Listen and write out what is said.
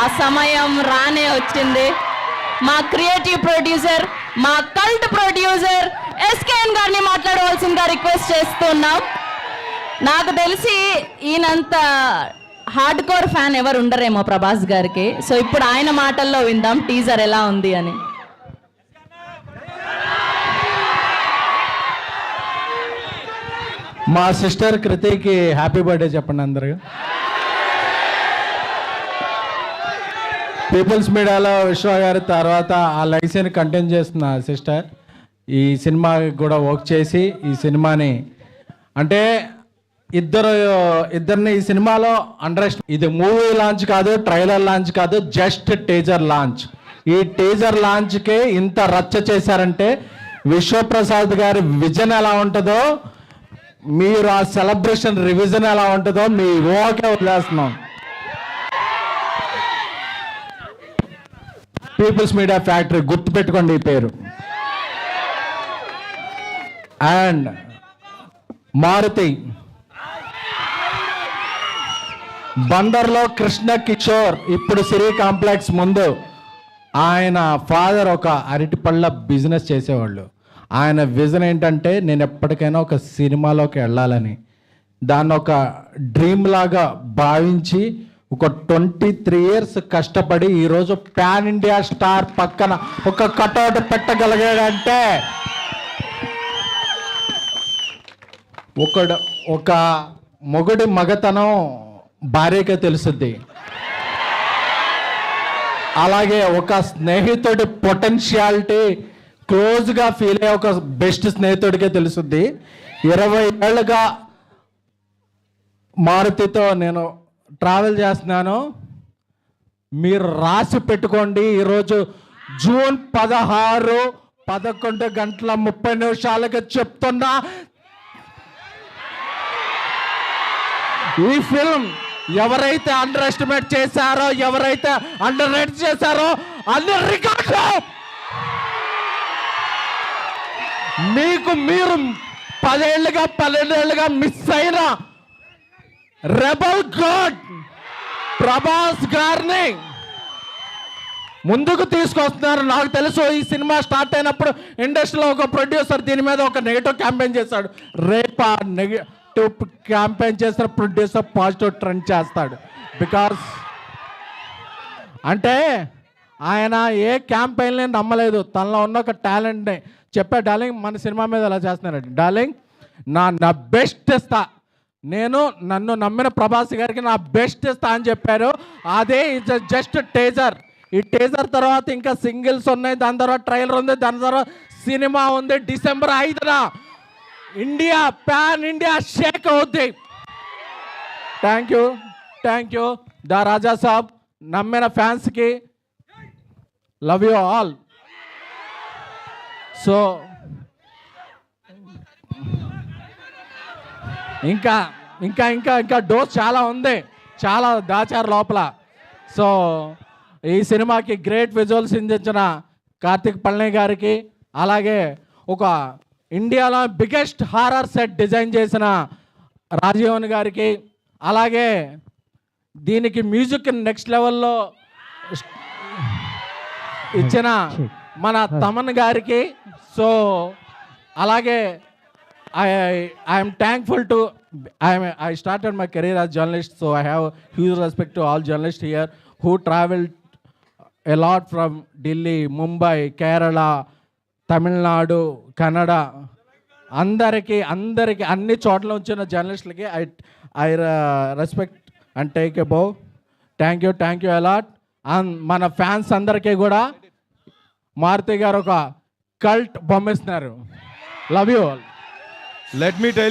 ఆ సమయం రానే వచ్చింది. మా క్రియేటివ్ ప్రొడ్యూసర్, మా కల్ట్ ప్రొడ్యూసర్ ఎస్కేఎన్ గారిని మాట్లాడవలసిందిగా రిక్వెస్ట్ చేస్తున్నాం. నాకు తెలిసి ఈయనంత హార్డ్ కోర్ ఫ్యాన్ ఎవరు ఉండరేమో ప్రభాస్ గారికి. సో ఇప్పుడు ఆయన మాటల్లో విందాం టీజర్ ఎలా ఉంది అని. మా సిస్టర్ కృతికి హ్యాపీ బర్త్డే చెప్పండి అందరూ. పీపుల్స్ మీడియాలో విశ్వ గారి తర్వాత ఆ లైసెన్ కంటిన్యూ చేస్తున్న సిస్టర్ ఈ సినిమాకి కూడా వర్క్ చేసి ఈ సినిమాని అంటే ఇద్దరిని ఈ సినిమాలో ఇది మూవీ లాంచ్ కాదు, ట్రైలర్ లాంచ్ కాదు, జస్ట్ టీజర్ లాంచ్. ఈ టీజర్ లాంచ్కే ఇంత రచ్చ చేశారంటే విశ్వప్రసాద్ గారి విజన్ ఎలా ఉంటుందో, మీరు ఆ సెలబ్రేషన్ రివిజన్ ఎలా ఉంటుందో మీ ఊహకే వదిలేస్తున్నాం. పీపుల్స్ మీడియా ఫ్యాక్టరీ గుర్తుపెట్టుకోండి ఈ పేరు. అండ్ మారుతి బందర్లో కృష్ణ కిషోర్ ఇప్పుడు సిరి కాంప్లెక్స్ ముందు ఆయన ఫాదర్ ఒక అరటిపళ్ళ బిజినెస్ చేసేవాళ్ళు. ఆయన విజన్ ఏంటంటే నేను ఎప్పటికైనా ఒక సినిమాలోకి వెళ్ళాలని, దాన్ని ఒక డ్రీమ్ లాగా భావించి ఒక 23 years కష్టపడి ఈరోజు పాన్ ఇండియా స్టార్ పక్కన ఒక కటౌట్ పెట్టగలిగాడంటే ఒక మొగుడి మగతనం భార్యకే తెలుస్తుంది. అలాగే ఒక స్నేహితుడి పొటెన్షియాలిటీ క్లోజ్గా ఫీల్ అయ్యే ఒక బెస్ట్ స్నేహితుడికే తెలుస్తుంది. 20 ఏళ్ళుగా మారుతితో నేను ట్రావెల్ చేస్తున్నాను. మీరు రాసి పెట్టుకోండి, ఈరోజు జూన్ 16 11:30 చెప్తున్నా, ఈ ఫిల్మ్ ఎవరైతే అండర్ ఎస్టిమేట్ చేశారో, ఎవరైతే అండర్ రేట్ చేశారో అన్ని రికార్డులు మీరు 12 ఏళ్ళుగా మిస్ అయిన రెబల్ గాడ్ ప్రభాస్ గారిని ముందుకు తీసుకొస్తున్నారు. నాకు తెలుసు ఈ సినిమా స్టార్ట్ అయినప్పుడు ఇండస్ట్రీలో ఒక ప్రొడ్యూసర్ దీని మీద ఒక నెగిటివ్ క్యాంపెయిన్ చేశాడు. రేపు ఆ నెగిటివ్ క్యాంపెయిన్ చేసిన ప్రొడ్యూసర్ పాజిటివ్ ట్రెండ్ చేస్తాడు. బికాస్ అంటే ఆయన ఏ క్యాంపెయిన్ని నమ్మలేదు, తనలో ఉన్న ఒక టాలెంట్ని చెప్పా. డార్లింగ్ మన సినిమా మీద ఎలా చేస్తున్నారండి, డార్లింగ్ నా బెస్ట్ ఇస్తా, నన్ను నమ్మిన ప్రభాస్ గారికి నా బెస్ట్ ఇస్తా అని చెప్పారు. అదే జస్ట్ టేజర్. ఈ టేజర్ తర్వాత ఇంకా సింగిల్స్ ఉన్నాయి, దాని తర్వాత ట్రైలర్ ఉంది, దాని తర్వాత సినిమా ఉంది. December 5న ఇండియా పాన్ ఇండియా షేక్ అవుద్ది. థ్యాంక్ యూ దా రాజా సాబ్. నమ్మిన ఫ్యాన్స్కి లవ్ యూ ఆల్. సో ఇంకా ఇంకా ఇంకా ఇంకా డోస్ చాలా ఉంది, చాలా దాచారు లోపల. సో ఈ సినిమాకి గ్రేట్ విజువల్స్ అందించిన కార్తిక్ పళని గారికి, అలాగే ఒక ఇండియాలో బిగ్గెస్ట్ హారర్ సెట్ డిజైన్ చేసిన రాజీవన్ గారికి, అలాగే దీనికి మ్యూజిక్ నెక్స్ట్ లెవెల్లో ఇచ్చిన మన తమన్ గారికి. సో అలాగే I'm thankful to I started my career as journalist, so I have huge respect to all journalists here who traveled a lot from Delhi, Mumbai, Kerala, Tamil Nadu, Kannada. అందరికీ అన్ని చోట్ల వచ్చిన జర్నలిస్టులకి I respect and take a bow. Thank you a lot. And మన fans అందరికీ కూడా మారుతి గారు ఒక cult బొమ్మిస్తున్నారు. Love you all. Let me tell